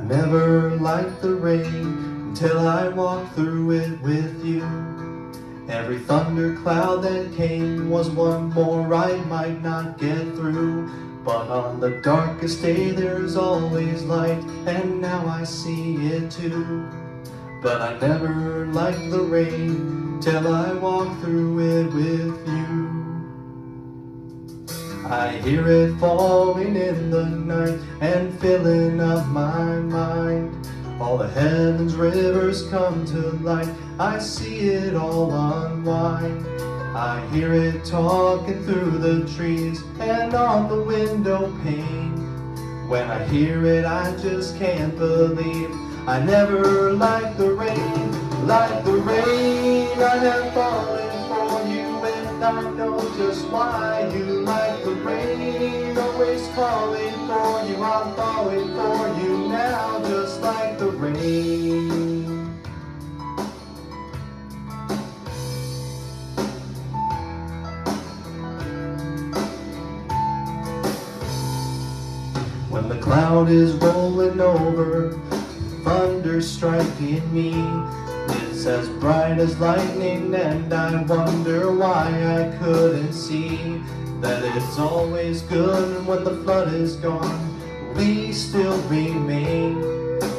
never liked the rain until I walked through it with you. Every thundercloud that came was one more I might not get through. But on the darkest day there's always light, and now I see it too. But I never liked the rain till I walked through it with you. I hear it falling in the night and filling up my mind. All the heaven's rivers come to light, I see it all unwind. I hear it talking through the trees and on the window pane. When I hear it I just can't believe I never liked the rain. Like the rain I have fallen for you, and I know just why you like the rain. Always calling for you, I'm falling for you now, just like the rain. When the cloud is rolling over, thunder striking me, it's as bright as lightning, and I wonder why I couldn't see that it's always good when the flood is gone, we still remain.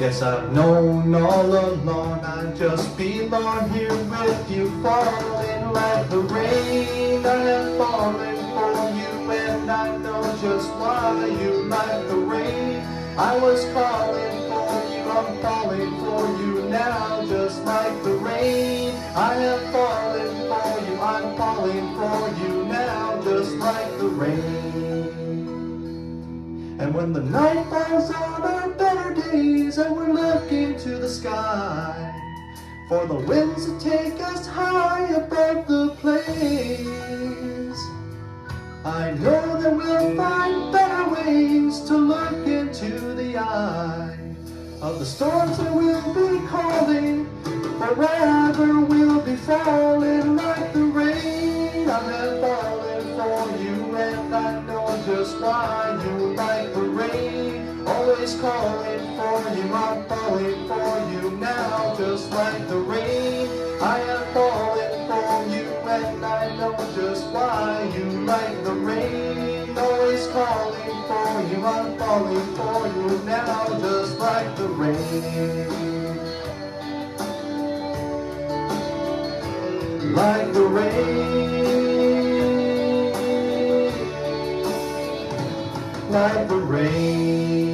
Yes, I've known all along I just belong here with you, falling like the rain. I have fallen for you, and I know just why you like the rain. I was calling for you, I'm falling for you now, just like the rain. I have fallen for you, I'm falling for you now, just like the rain. And when the night falls on our better days and we're looking to the sky for the winds to take us high above the plains, I know that we'll find better ways to look into the eye of the storms that we'll be calling. Forever we'll be falling like the rain. I have fallen for you, and I know just why you like the rain. Always calling for you, I'm falling for you now, just like the rain. I have fallen for you, and I know just why you like the rain. Always calling for you, I'm falling for you now, just like the rain. Like the rain, like the rain.